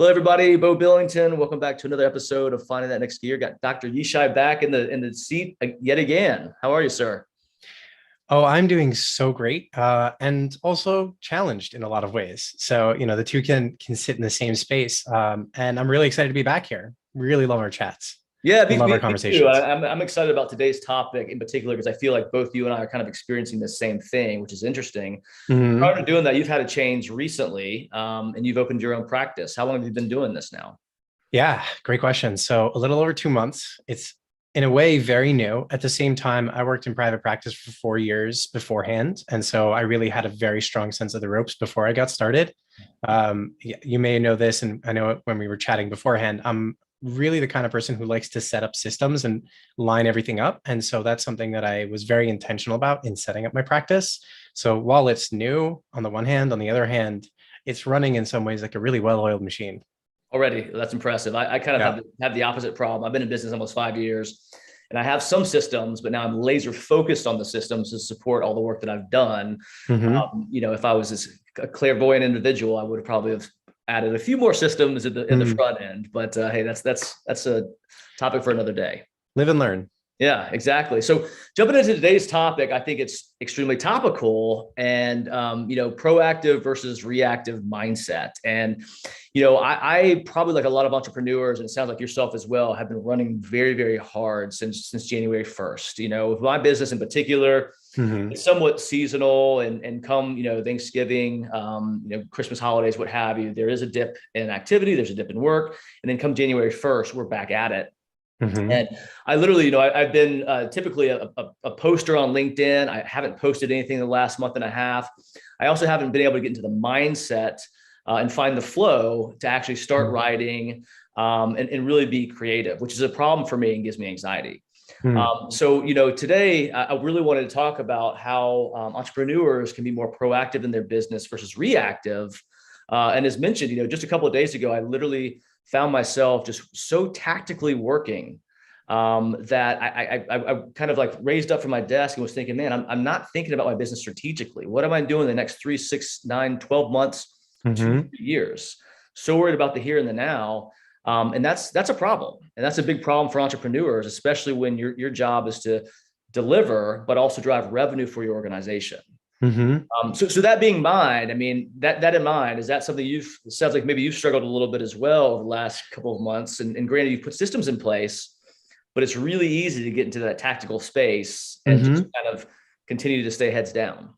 Hello, everybody. Bo Billington. Welcome back to another episode of Finding That Next Gear. Got Dr. Yishai back in the seat yet again. How are you, sir? Oh, I'm doing so great, and also challenged in a lot of ways. So, the two can sit in the same space. And I'm really excited to be back here. Really love our chats Yeah, and love our me too. conversations. I'm excited about today's topic in particular because I feel like both you and I are kind of experiencing the same thing, which is interesting. Mhm. Prior to doing that, you've had a change recently, and you've opened your own practice. How long have you been doing this now? Yeah, great question. So, a little over 2 months. It's in a way very new. At the same time, I worked in private practice for 4 years beforehand. And so I really had a very strong sense of the ropes before I got started. You may know this, and I know it when we were chatting beforehand. I'm really the kind of person who likes to set up systems and line everything up. And so that's something that I was very intentional about in setting up my practice. So while it's new on the one hand, on the other hand, it's running in some ways like a really well-oiled machine. Already, that's impressive. I kind of Yeah. have the opposite problem. I've been in business almost 5 years, and I have some systems, but now I'm laser focused on the systems to support all the work that I've done. Hmm. If I was a clairvoyant individual, I would have probably have added a few more systems in the front end. But hey, that's a topic for another day. Live and learn. Yeah, exactly. So jumping into today's topic, I think it's extremely topical and, proactive versus reactive mindset. And, I probably like a lot of entrepreneurs, and it sounds like yourself as well, have been running very, very hard since January 1st. With my business in particular, Hmm. it's somewhat seasonal and come, Thanksgiving, Christmas holidays, what have you, there is a dip in activity, there's a dip in work. And then come January 1st, we're back at it. Hmm. And I literally, I've been typically a poster on LinkedIn. I haven't posted anything in the last month and a half. I also haven't been able to get into the mindset and find the flow to actually start writing and really be creative, which is a problem for me and gives me anxiety. Hmm. So today I really wanted to talk about how entrepreneurs can be more proactive in their business versus reactive. And as mentioned, just a couple of days ago, I literally found myself just so tactically working that I kind of like raised up from my desk and was thinking, man, I'm not thinking about my business strategically. What am I doing the next 3, 6, 9, 12 months, two, Hmm. 3 years? So worried about the here and the now. And that's a problem. And that's a big problem for entrepreneurs, especially when your job is to deliver, but also drive revenue for your organization. Hmm. So that being mind, I mean, that in mind, is that something it sounds like maybe you've struggled a little bit as well over the last couple of months. And granted, you've put systems in place, but it's really easy to get into that tactical space and just Hmm. kind of continue to stay heads down.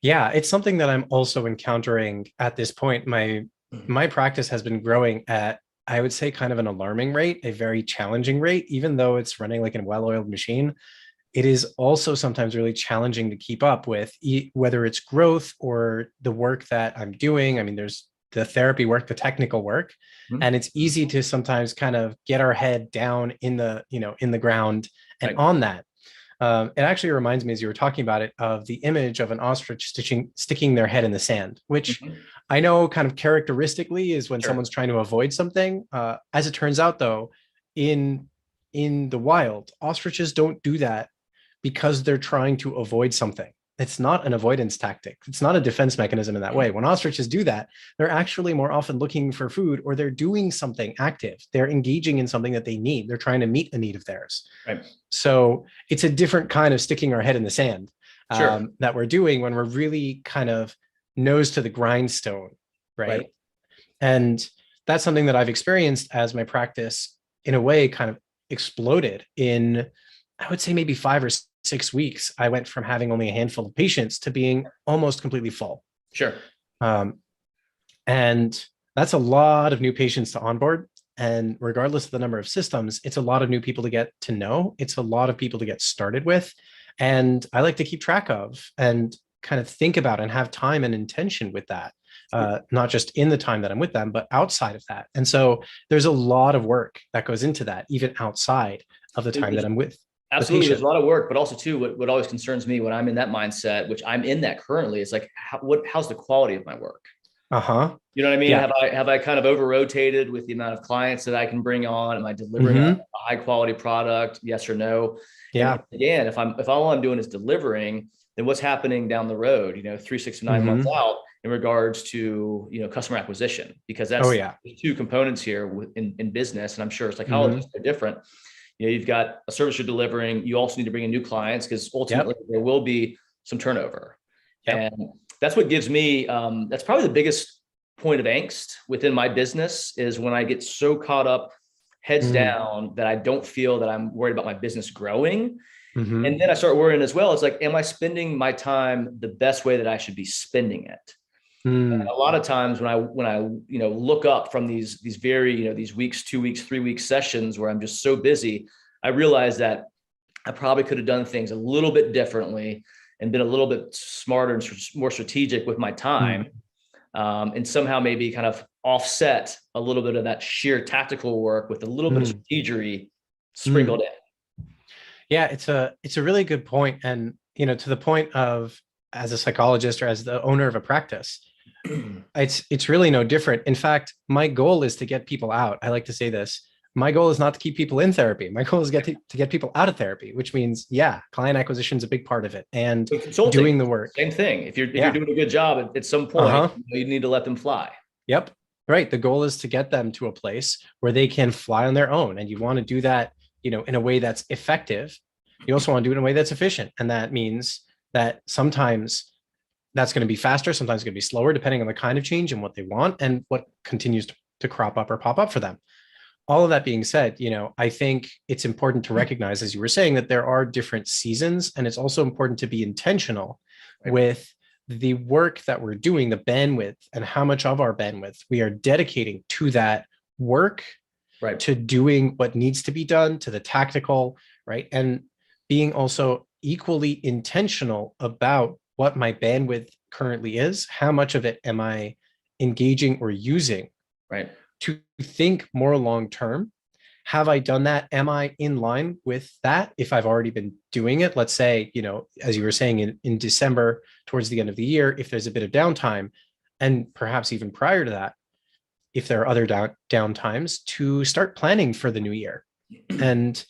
Yeah, it's something that I'm also encountering at this point. My practice has been growing at, I would say, kind of an alarming rate, a very challenging rate, even though it's running like a well-oiled machine. It is also sometimes really challenging to keep up with, whether it's growth or the work that I'm doing. I mean, there's the therapy work, the technical work, Mhm. and it's easy to sometimes kind of get our head down in the ground and Right. on that. It actually reminds me, as you were talking about it, of the image of an ostrich sticking their head in the sand, which Mhm. I know kind of characteristically is when Sure. someone's trying to avoid something. As it turns out, though, in in the wild, ostriches don't do that because they're trying to avoid something. It's not an avoidance tactic. It's not a defense mechanism in that way. When ostriches do that, they're actually more often looking for food or they're doing something active. They're engaging in something that they need. They're trying to meet a need of theirs. Right. So it's a different kind of sticking our head in the sand Sure. that we're doing when we're really kind of nose to the grindstone, Right. right? And that's something that I've experienced as my practice, in a way, kind of exploded in, I would say, maybe 5 or 6 weeks. I went from having only a handful of patients to being almost completely full. Sure. Um, and that's a lot of new patients to onboard. And regardless of the number of systems, it's a lot of new people to get to know. It's a lot of people to get started with. And I like to keep track of and kind of think about and have time and intention with that, not just in the time that I'm with them, but outside of that. And so there's a lot of work that goes into that, even outside of the time that I'm with the Absolutely, there's a patient. lot of work, but also too, what always concerns me when I'm in that mindset, which I'm in that currently, is like, how's the quality of my work? Uh-huh. You know what I mean? Yeah. Have I kind of over rotated with the amount of clients that I can bring on? Am I delivering a Hmm. high quality product? Yes or no? And Yeah. again, if all I'm doing is delivering, then what's happening down the road? 3, 6, 9 months Hmm. out, in regards to, customer acquisition, because Oh that's yeah. two components here in business. And I'm sure Mhm. psychologists are different. You've got a service you're delivering. You also need to bring in new clients because ultimately Yep. there will be some turnover. Yep. And that's what gives me, that's probably the biggest point of angst within my business, is when I get so caught up heads Mm. down that I don't feel that I'm worried about my business growing. Mhm. And then I start worrying as well. It's like, am I spending my time the best way that I should be spending it? Mm. A lot of times when I look up from these very, these weeks, 2 weeks, 3 week sessions where I'm just so busy, I realize that I probably could have done things a little bit differently and been a little bit smarter and more strategic with my time, Mm. and somehow maybe kind of offset a little bit of that sheer tactical work with a little bit of Mm. strategery Mm. sprinkled Yeah, it's a really good point. And to the point of, as a psychologist or as the owner of a practice, in. it's really no different. In fact, my goal is to get people out. I like to say this. My goal is not to keep people in therapy. My goal is to get people out of therapy, which means, yeah, client acquisition is a big part of it, and With consulting, doing the work. same thing. If you're Yeah. doing a good job at some point, Uh-huh. you need to let them fly. Yep. Right. The goal is to get them to a place where they can fly on their own. And you want to do that, in a way that's effective. You also want to do it in a way that's efficient. And that means that sometimes that's going to be faster, sometimes it's going to be slower, depending on the kind of change and what they want and what continues to crop up or pop up for them. All of that being said, I think it's important to recognize, as you were saying, that there are different seasons, and it's also important to be intentional Right. with the work that we're doing, the bandwidth, and how much of our bandwidth we are dedicating to that work, Right. to doing what needs to be done, to the tactical, right? And being also equally intentional about what my bandwidth currently is, how much of it am I engaging or using, Right. to think more long term. Have I done that? Am I in line with that? If I've already been doing it, let's say, as you were saying, in December, towards the end of the year, if there's a bit of downtime, and perhaps even prior to that, if there are other down times, to start planning for the new year, and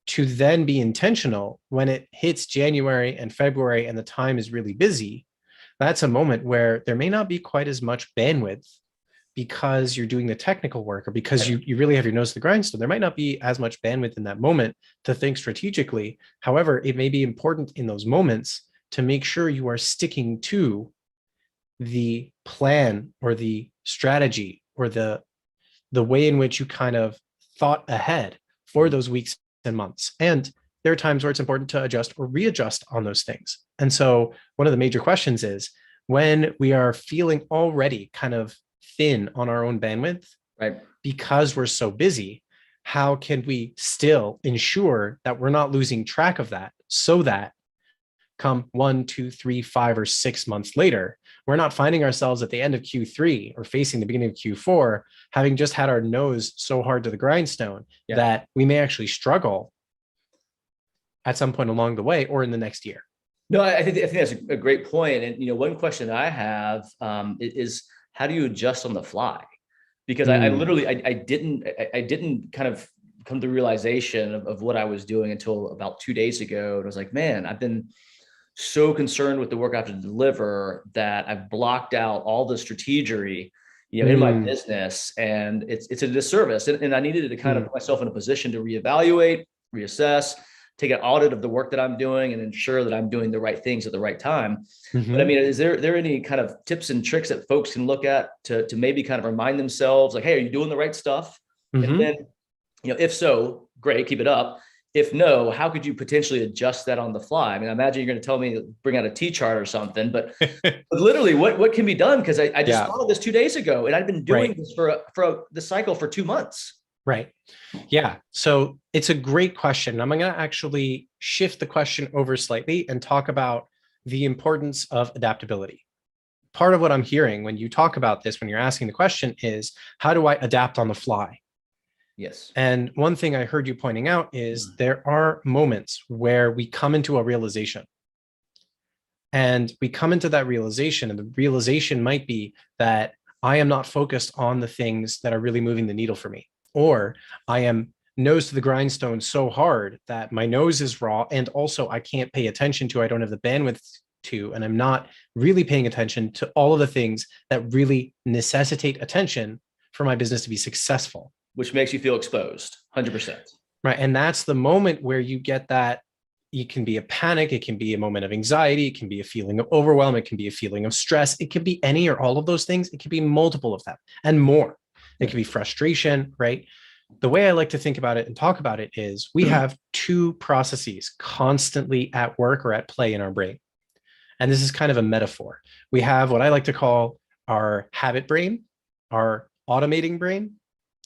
to then be intentional when it hits January and February and the time is really busy. That's a moment where there may not be quite as much bandwidth because you're doing the technical work, or because you really have your nose to the grindstone. There might not be as much bandwidth in that moment to think strategically. However, it may be important in those moments to make sure you are sticking to the plan or the strategy or the way in which you kind of thought ahead for those weeks and months. And there are times where it's important to adjust or readjust on those things. And so one of the major questions is, when we are feeling already kind of thin on our own bandwidth, Right. because we're so busy, how can we still ensure that we're not losing track of that, so that come 1, 2, 3, 5, or 6 months later, we're not finding ourselves at the end of Q3 or facing the beginning of Q4, having just had our nose so hard to the grindstone Yeah. that we may actually struggle at some point along the way or in the next year. No, I think that's a great point. And one question I have, is how do you adjust on the fly? Because I Mm. literally I didn't kind of come to the realization of what I was doing until about 2 days ago. And I was like, man, I've been so concerned with the work I have to deliver that I've blocked out all the strategery, in my Mm. business, and it's a disservice. And I needed to kind of Mm. put myself in a position to reevaluate, reassess, take an audit of the work that I'm doing, and ensure that I'm doing the right things at the right time. But I Mhm. mean, is there any kind of tips and tricks that folks can look at to maybe kind of remind themselves, like, hey, are you doing the right stuff? And Mhm. then, if so, great, keep it up. If no, how could you potentially adjust that on the fly? I mean, I imagine you're going to tell me to bring out a T chart or something, but literally, what can be done? Because I just Yeah. thought of this 2 days ago, and I've been doing Right. this the cycle for 2 months. Right. Yeah. So it's a great question. I'm going to actually shift the question over slightly and talk about the importance of adaptability. Part of what I'm hearing when you talk about this, when you're asking the question, is, how do I adapt on the fly? Yes. And one thing I heard you pointing out is, there are moments where we come into a realization. And we come into that realization, and the realization might be that I am not focused on the things that are really moving the needle for me, or I am nose to the grindstone so hard that my nose is raw, and also I can't pay attention to, I don't have the bandwidth to, and I'm not really paying attention to all of the things that really necessitate attention for my business to be successful. Which makes you feel exposed, 100%. Right. And that's the moment where you get that. It can be a panic. It can be a moment of anxiety. It can be a feeling of overwhelm. It can be a feeling of stress. It can be any or all of those things. It can be multiple of them and more. It can be frustration, right? The way I like to think about it and talk about it is we have two processes constantly at work or at play in our brain. And this is kind of a metaphor. We have what I like to call our habit brain, our automating brain,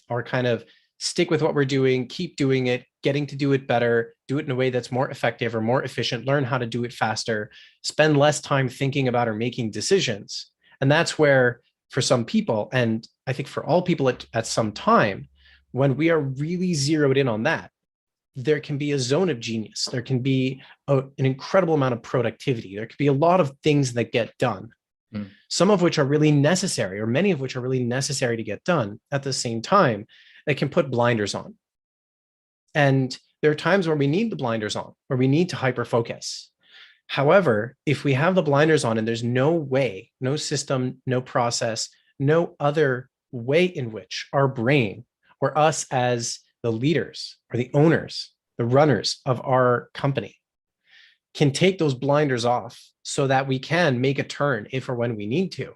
our kind of stick with what we're doing, keep doing it, getting to do it better, do it in a way that's more effective or more efficient, learn how to do it faster, spend less time thinking about or making decisions. And that's where, for some people, and I think for all people at some time, when we are really zeroed in on that, there can be a zone of genius. There can be an incredible amount of productivity. There can be a lot of things that get done, some of which are really necessary, or many of which are really necessary to get done. At the same time, they can put blinders on. And there are times where we need the blinders on, where we need to hyper focus. However, if we have the blinders on and there's no way, no system, no process, no other way in which our brain or us as the leaders or the owners, the runners of our company can take those blinders off so that we can make a turn if or when we need to,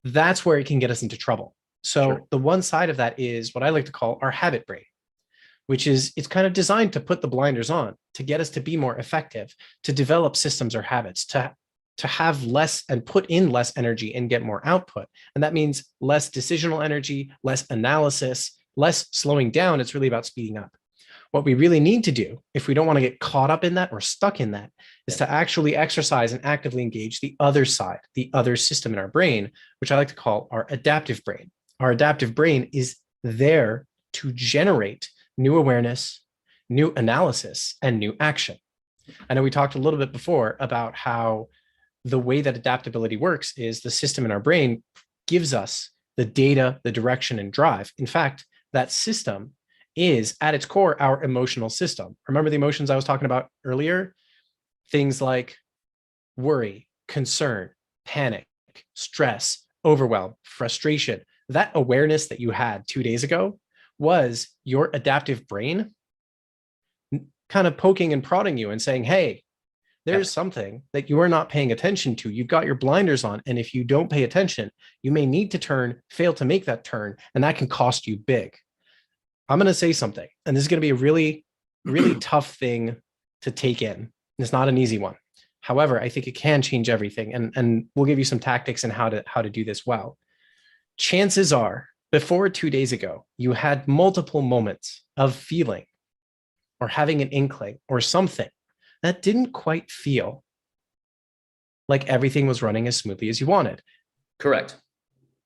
that's where it can get us into trouble. So the one side of that is what I like to call our habit brain, which is it's kind of designed to put the blinders on to get us to be more effective, to develop systems or habits, to have less and put in less energy and get more output. And that means less decisional energy, less analysis, less slowing down. It's really about speeding up. What we really need to do, if we don't want to get caught up in that or stuck in that, is to actually exercise and actively engage the other side, the other system in our brain, which I like to call our adaptive brain. Our adaptive brain is there to generate new awareness, new analysis, and new action. I know we talked a little bit before about how the way that adaptability works is the system in our brain gives us the data, the direction, and drive. In fact, that system is at its core our emotional system. Remember the emotions I was talking about earlier? Things like worry, concern, panic, stress, overwhelm, frustration. That awareness that you had 2 days ago was your adaptive brain kind of poking and prodding you and saying, hey, there's something that you are not paying attention to. You've got your blinders on. And if you don't pay attention, you may need to turn, fail to make that turn, and that can cost you big. I'm going to say something, and this is going to be a really, really tough thing to take in. It's not an easy one. However, I think it can change everything. And we'll give you some tactics and how to do this well. Chances are, before 2 days ago, you had multiple moments of feeling or having an inkling or something that didn't quite feel like everything was running as smoothly as you wanted. Correct.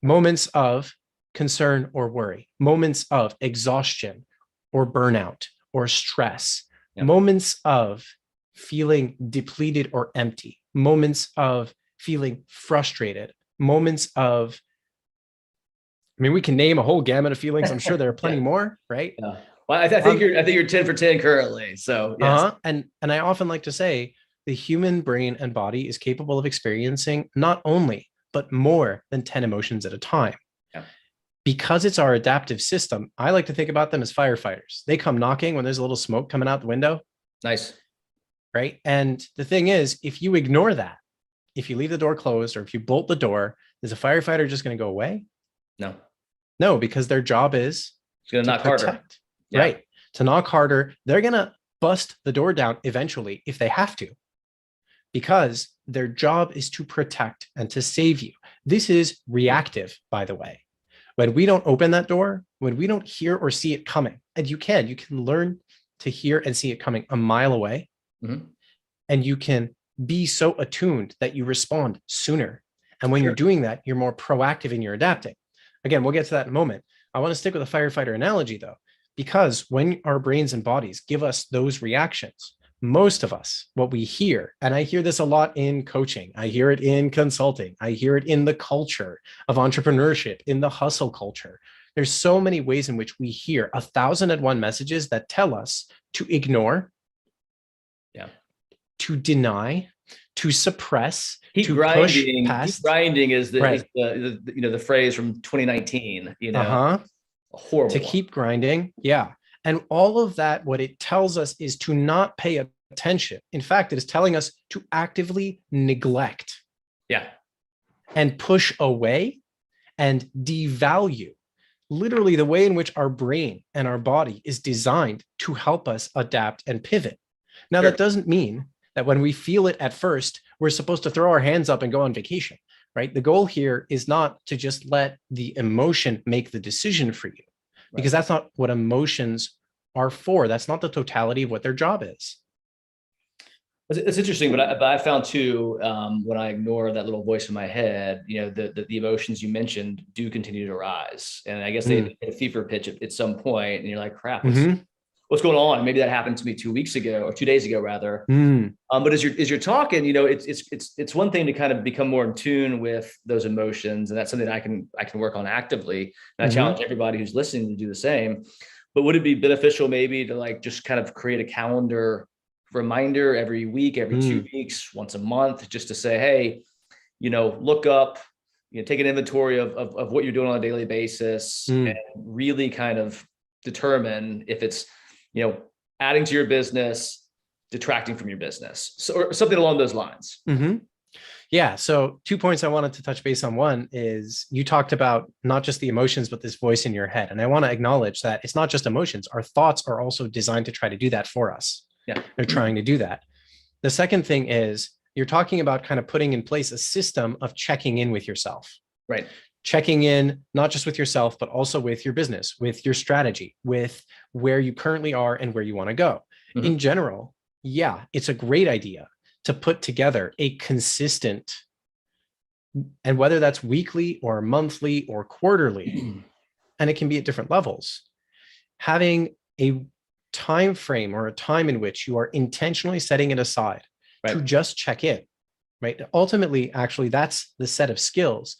Moments of concern or worry, moments of exhaustion or burnout or stress, moments of feeling depleted or empty, moments of feeling frustrated, moments of, I mean, we can name a whole gamut of feelings. I'm sure there are plenty more, right? Yeah. Well, I think you're 10 for 10 currently. So yes. And I often like to say the human brain and body is capable of experiencing not only, but more than 10 emotions at a time. Yeah. Because it's our adaptive system, I like to think about them as firefighters. They come knocking when there's a little smoke coming out the window. Nice. Right. And the thing is, if you ignore that, if you leave the door closed or if you bolt the door, is a firefighter just going to go away? No, because their job is to knock harder. Yeah. Right. To knock harder. They're going to bust the door down eventually if they have to, because their job is to protect and to save you. This is reactive, by the way. When we don't open that door, when we don't hear or see it coming, and you can learn to hear and see it coming a mile away, and you can be so attuned that you respond sooner. And when you're doing that, you're more proactive in your adapting. Again, we'll get to that in a moment. I want to stick with a firefighter analogy though, because when our brains and bodies give us those reactions, most of us, what we hear, and I hear this a lot in coaching, I hear it in consulting, I hear it in the culture of entrepreneurship, in the hustle culture. There's so many ways in which we hear 1,001 messages that tell us to ignore, to deny, to suppress, Keep to push grinding. Keep past. grinding is Right. the phrase from 2019. Uh-huh. A To horrible one. keep grinding. Yeah. And all of that, what it tells us is to not pay attention. In fact, it is telling us to actively neglect Yeah. and push away and devalue literally the way in which our brain and our body is designed to help us adapt and pivot. Now, Sure. that doesn't mean that when we feel it at first, we're supposed to throw our hands up and go on vacation, right? The goal here is not to just let the emotion make the decision for you, because that's not what emotions are for. That's not the totality of what their job is. It's interesting, but I found too, when I ignore that little voice in my head, the emotions you mentioned do continue to rise, and I guess they hit a fever pitch at some point, and you're like, "Crap, what's going on?" Maybe that happened to me 2 weeks ago, or 2 days ago, rather. But as you're talking, it's one thing to kind of become more in tune with those emotions, and that's something that I can work on actively. And I challenge everybody who's listening to do the same. But would it be beneficial maybe to like just kind of create a calendar reminder every week, every 2 weeks, once a month, just to say, hey, look up, take an inventory of what you're doing on a daily basis, and really kind of determine if it's, adding to your business, detracting from your business, or something along those lines. Yeah. So 2 points I wanted to touch base on. One is you talked about not just the emotions, but this voice in your head. And I want to acknowledge that it's not just emotions. Our thoughts are also designed to try to do that for us. Yeah. They're trying to do that. The second thing is you're talking about kind of putting in place a system of checking in with yourself. Right. Checking in, not just with yourself, but also with your business, with your strategy, with where you currently are and where you want to go. In general, yeah, it's a great idea to put together a consistent, and whether that's weekly or monthly or quarterly, and it can be at different levels, having a time frame or a time in which you are intentionally setting it aside to just check in, right? Ultimately, actually, that's the set of skills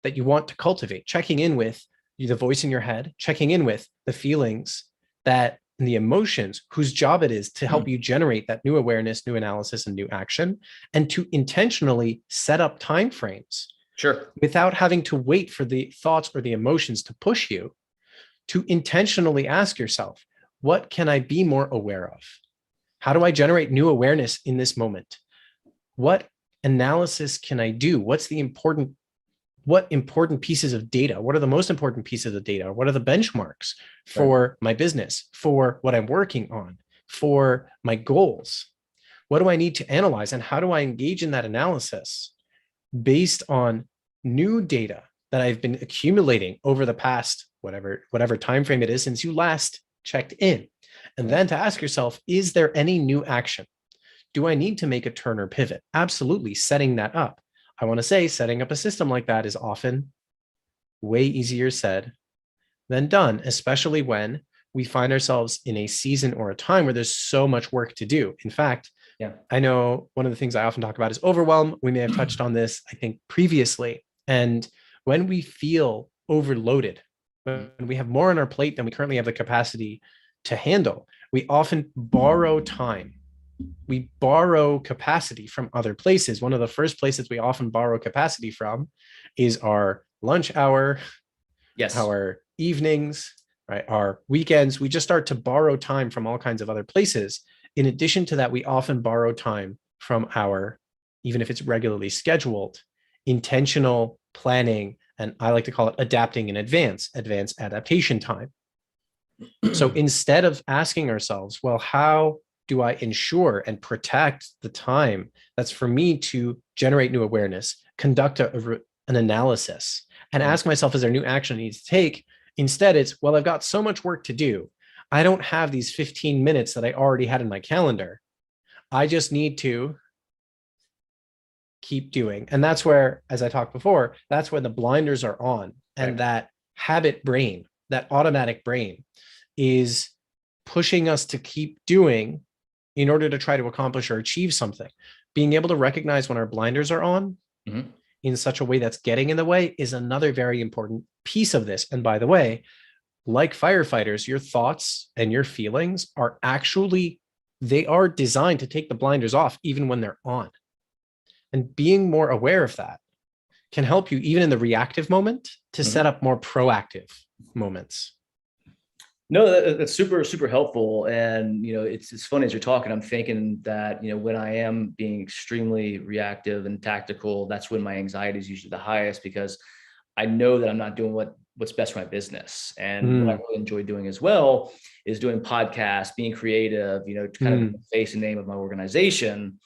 that you want to cultivate, checking in with the voice in your head, checking in with the feelings that and the emotions whose job it is to help you generate that new awareness, new analysis, and new action, and to intentionally set up time frames. Sure. Without having to wait for the thoughts or the emotions to push you, to intentionally ask yourself, what can I be more aware of? How do I generate new awareness in this moment? What analysis can I do? What important pieces of data? What are the most important pieces of data? What are the benchmarks for my business, for what I'm working on, for my goals? What do I need to analyze, and how do I engage in that analysis based on new data that I've been accumulating over the past whatever time frame it is since you last checked in? And then to ask yourself, is there any new action? Do I need to make a turn or pivot? Absolutely, setting that up. I want to say setting up a system like that is often way easier said than done, especially when we find ourselves in a season or a time where there's so much work to do. In fact, I know one of the things I often talk about is overwhelm. We may have touched on this, I think, previously. And when we feel overloaded, when we have more on our plate than we currently have the capacity to handle, we often borrow time. We borrow capacity from other places. One of the first places we often borrow capacity from is our lunch hour, our evenings, right? Our weekends. We just start to borrow time from all kinds of other places. In addition to that, we often borrow time from our, even if it's regularly scheduled, intentional planning, and I like to call it adapting in advance adaptation time. So instead of asking ourselves, well, how do I ensure and protect the time that's for me to generate new awareness, conduct an analysis, and ask myself, is there new action I need to take? Instead, it's, well, I've got so much work to do. I don't have these 15 minutes that I already had in my calendar. I just need to keep doing. And that's where, as I talked before, that's where the blinders are on. And that habit brain, that automatic brain, is pushing us to keep doing in order to try to accomplish or achieve something. Being able to recognize when our blinders are on in such a way that's getting in the way is another very important piece of this. And by the way, like firefighters, your thoughts and your feelings are actually they are designed to take the blinders off even when they're on. And being more aware of that can help you even in the reactive moment to set up more proactive moments. No, that's super, super helpful. And, it's funny as you're talking, I'm thinking that, when I am being extremely reactive and tactical, that's when my anxiety is usually the highest, because I know that I'm not doing what's best for my business. And what I really enjoy doing as well is doing podcasts, being creative, to kind of be the face and name of my organization,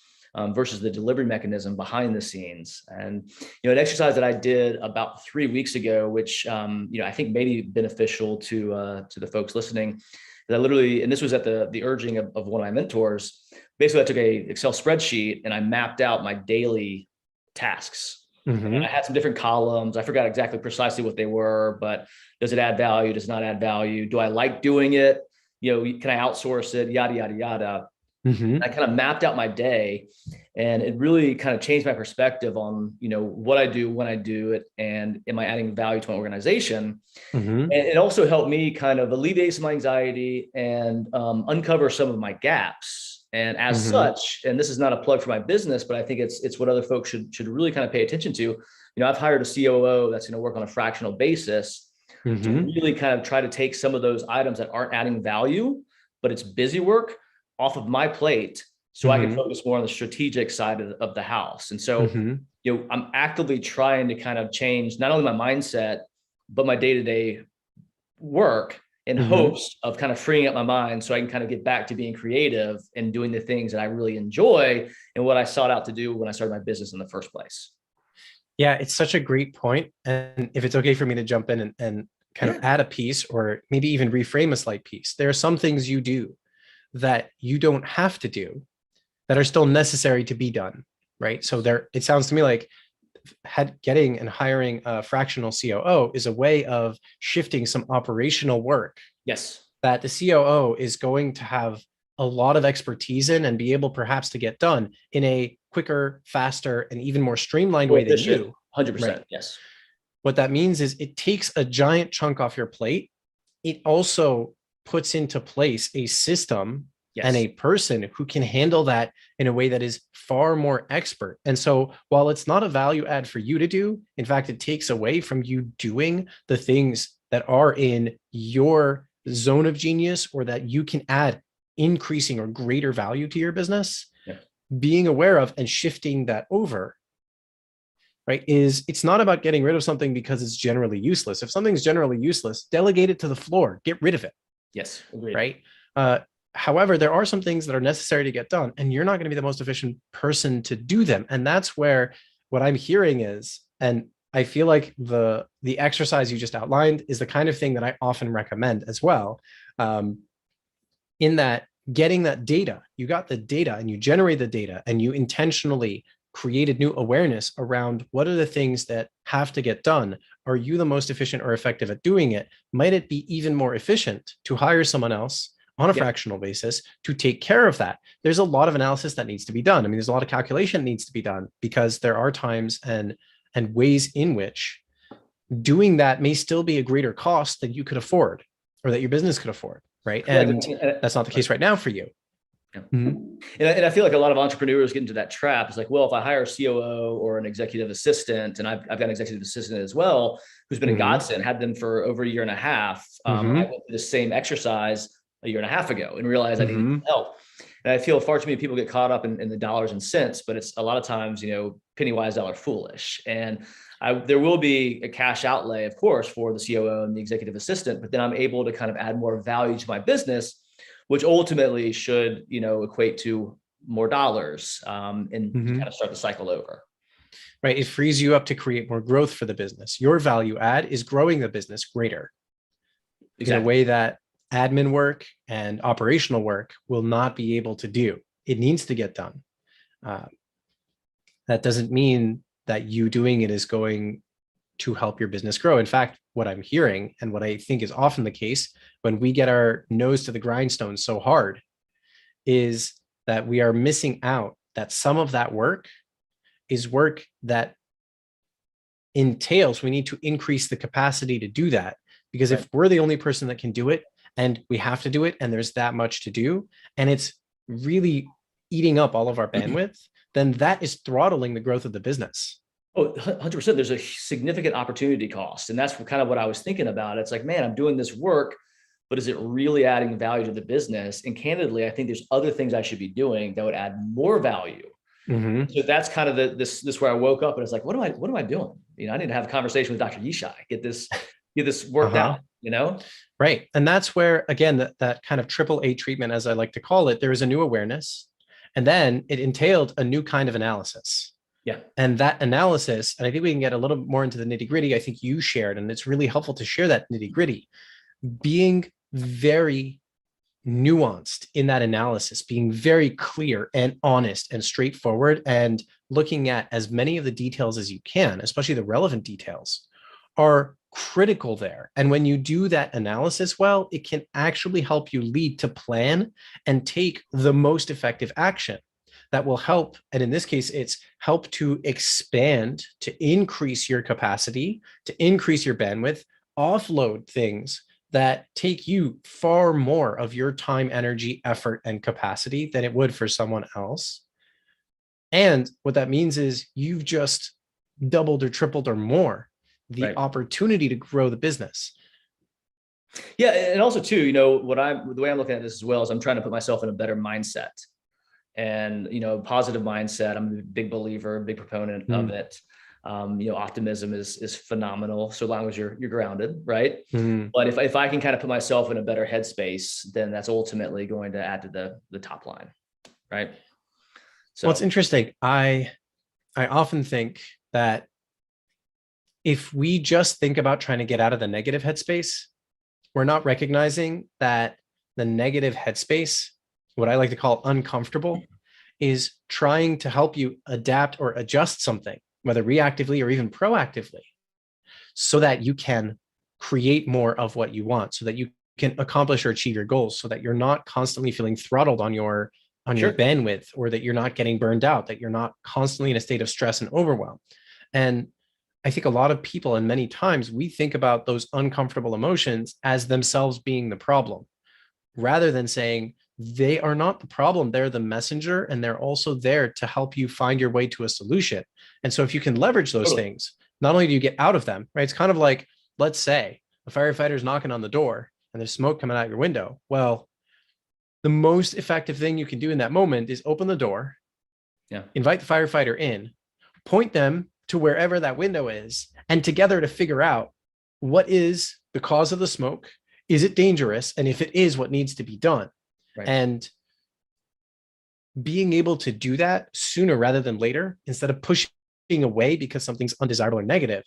versus the delivery mechanism behind the scenes. And, an exercise that I did about 3 weeks ago, which, I think may be beneficial to the folks listening, that I literally, and this was at the urging of one of my mentors, basically I took a Excel spreadsheet and I mapped out my daily tasks. And I had some different columns. I forgot exactly precisely what they were, but does it add value? Does it not add value? Do I like doing it? Can I outsource it? Yada, yada, yada. I kind of mapped out my day, and it really kind of changed my perspective on, what I do, when I do it, and am I adding value to my organization? And it also helped me kind of alleviate some anxiety and uncover some of my gaps. And as such, and this is not a plug for my business, but I think it's what other folks should really kind of pay attention to. I've hired a COO that's going to work on a fractional basis to really kind of try to take some of those items that aren't adding value, but it's busy work, off of my plate, so I can focus more on the strategic side of the house. And so, I'm actively trying to kind of change not only my mindset, but my day-to-day work, in hopes of kind of freeing up my mind so I can kind of get back to being creative and doing the things that I really enjoy and what I sought out to do when I started my business in the first place. Yeah, it's such a great point. And if it's okay for me to jump in and kind of add a piece, or maybe even reframe a slight piece, there are some things you do that you don't have to do that are still necessary to be done, right? So it sounds to me like getting and hiring a fractional COO is a way of shifting some operational work. Yes. That the COO is going to have a lot of expertise in and be able perhaps to get done in a quicker, faster, and even more streamlined way than you. 100%. Right? Yes. What that means is it takes a giant chunk off your plate. It also puts into place a system and a person who can handle that in a way that is far more expert. And so while it's not a value add for you to do, in fact, it takes away from you doing the things that are in your zone of genius, or that you can add increasing or greater value to your business. Being aware of and shifting that over, right, it's not about getting rid of something because it's generally useless. If something's generally useless, delegate it to the floor, get rid of it. Yes. Agreed. Right. However, there are some things that are necessary to get done, and you're not going to be the most efficient person to do them. And that's where what I'm hearing is, and I feel like the exercise you just outlined is the kind of thing that I often recommend as well. In that, getting that data, you got the data and you generate the data and you intentionally created new awareness around what are the things that have to get done. Are you the most efficient or effective at doing it? Might it be even more efficient to hire someone else on a fractional basis to take care of that? There's a lot of analysis that needs to be done. I mean, there's a lot of calculation that needs to be done, because there are times and ways in which doing that may still be a greater cost than you could afford, or that your business could afford, right? And that's not the case right now for you. And I feel like a lot of entrepreneurs get into that trap. It's like, well, if I hire a COO or an executive assistant, and I've got an executive assistant as well, who's been a godsend, had them for over a year and a half. I went through the same exercise a year and a half ago and realized I needed help. And I feel far too many people get caught up in the dollars and cents, but it's a lot of times, penny wise, dollar foolish. And there will be a cash outlay, of course, for the COO and the executive assistant, but then I'm able to kind of add more value to my business, which ultimately should, equate to more dollars, and kind of start the cycle over. Right. It frees you up to create more growth for the business. Your value add is growing the business greater in a way that admin work and operational work will not be able to do. It needs to get done. That doesn't mean that you doing it is going to help your business grow. In fact, what I'm hearing, and what I think is often the case when we get our nose to the grindstone so hard, is that we are missing out that some of that work is work that entails we need to increase the capacity to do that. Because if we're the only person that can do it, and we have to do it, and there's that much to do, and it's really eating up all of our bandwidth, then that is throttling the growth of the business. Oh, 100%. There's a significant opportunity cost. And that's kind of what I was thinking about. It's like, man, I'm doing this work, but is it really adding value to the business? And candidly, I think there's other things I should be doing that would add more value. So that's kind of this where I woke up and it's like, what am I doing? I need to have a conversation with Dr. Yishai, get this worked out, Right. And that's where, again, that kind of triple A treatment, as I like to call it, there is a new awareness. And then it entailed a new kind of analysis. Yeah. And that analysis, and I think we can get a little more into the nitty gritty. I think you shared, and it's really helpful to share that nitty gritty, being very nuanced in that analysis, being very clear and honest and straightforward, and looking at as many of the details as you can, especially the relevant details, are critical there. And when you do that analysis well, it can actually help you lead to plan and take the most effective action that will help. And in this case, it's help to expand, to increase your capacity, to increase your bandwidth, offload things that take you far more of your time, energy, effort, and capacity than it would for someone else. And what that means is you've just doubled or tripled or more the opportunity to grow the business. Yeah. And also too, the way I'm looking at this as well is I'm trying to put myself in a better mindset. And, positive mindset, I'm a big believer, big proponent of it. Optimism is phenomenal, so long as you're grounded, right? But if I can kind of put myself in a better headspace, then that's ultimately going to add to the top line, right? So what's interesting, I often think that if we just think about trying to get out of the negative headspace, we're not recognizing that the negative headspace, what I like to call uncomfortable, is trying to help you adapt or adjust something, whether reactively or even proactively, so that you can create more of what you want, so that you can accomplish or achieve your goals, so that you're not constantly feeling throttled on your bandwidth, or that you're not getting burned out, that you're not constantly in a state of stress and overwhelm. And I think a lot of people, and many times, we think about those uncomfortable emotions as themselves being the problem, rather than saying, they are not the problem. They're the messenger, and they're also there to help you find your way to a solution. And so if you can leverage those things, not only do you get out of them, right? It's kind of like, let's say a firefighter is knocking on the door and there's smoke coming out your window. Well, the most effective thing you can do in that moment is open the door, invite the firefighter in, point them to wherever that window is, and together to figure out what is the cause of the smoke. Is it dangerous? And if it is, what needs to be done? Right. And being able to do that sooner rather than later, instead of pushing away because something's undesirable or negative,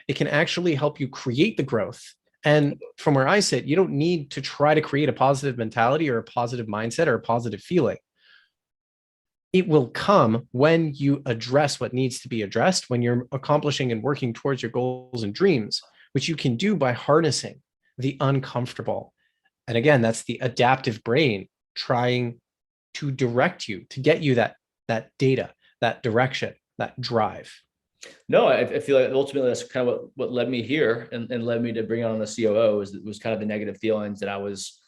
it can actually help you create the growth. And from where I sit, you don't need to try to create a positive mentality or a positive mindset or a positive feeling. It will come when you address what needs to be addressed, when you're accomplishing and working towards your goals and dreams, which you can do by harnessing the uncomfortable. And again, that's the adaptive brain trying to direct you, to get you that data, that direction, that drive. No, I feel like ultimately that's kind of what led me here and led me to bring on the COO was kind of the negative feelings that I was,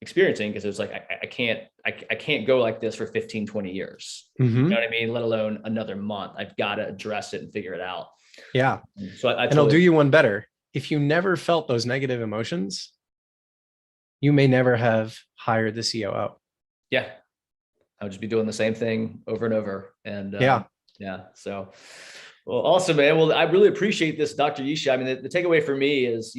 experiencing, because it was like, I can't go like this for 15, 20 years. You know what I mean? Let alone another month. I've got to address it and figure it out. Yeah. So and I'll do you one better. If you never felt those negative emotions, you may never have hired the COO. Yeah. I would just be doing the same thing over and over. And yeah. So, well, awesome, man. Well, I really appreciate this, Dr. Yishai. I mean, the takeaway for me is,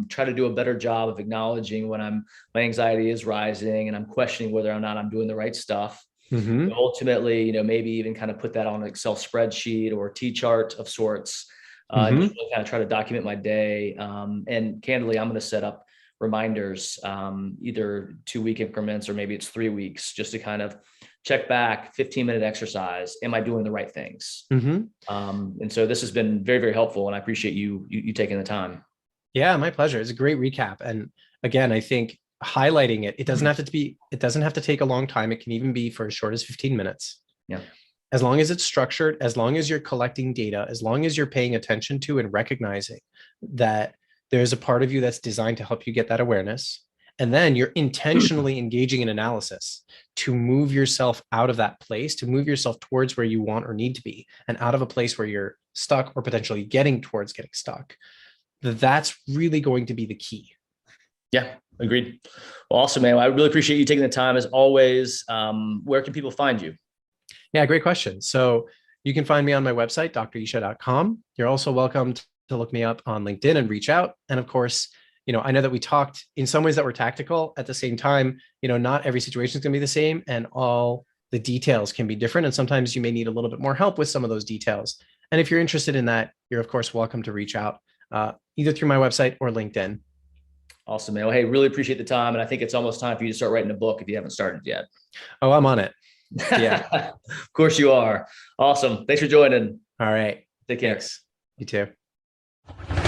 try to do a better job of acknowledging when my anxiety is rising and I'm questioning whether or not I'm doing the right stuff. Ultimately, maybe even kind of put that on an Excel spreadsheet or T-chart of sorts. Just really kind of try to document my day. And candidly, I'm going to set up reminders, either 2-week increments, or maybe it's 3 weeks, just to kind of check back, 15-minute exercise. Am I doing the right things? And so this has been very, very helpful, and I appreciate you taking the time. Yeah, my pleasure. It's a great recap. And again, I think highlighting it doesn't have to take a long time. It can even be for as short as 15 minutes. Yeah. As long as it's structured, as long as you're collecting data, as long as you're paying attention to and recognizing that there's a part of you that's designed to help you get that awareness, And then you're intentionally engaging in analysis to move yourself out of that place, to move yourself towards where you want or need to be, and out of a place where you're stuck or potentially getting towards getting stuck. That's really going to be the key. Yeah, agreed. Well, awesome, man. I really appreciate you taking the time as always. Where can people find you? Yeah, great question. So you can find me on my website, dyishai.com. You're also welcome to look me up on LinkedIn and reach out. And of course, I know that we talked in some ways that were tactical. At the same time, not every situation is going to be the same, and all the details can be different. And sometimes you may need a little bit more help with some of those details. And if you're interested in that, you're of course welcome to reach out either through my website or LinkedIn. Awesome, man. Well, hey, really appreciate the time. And I think it's almost time for you to start writing a book if you haven't started yet. Oh, I'm on it. Yeah. Of course you are. Awesome. Thanks for joining. All right. Take care. Thanks. You too.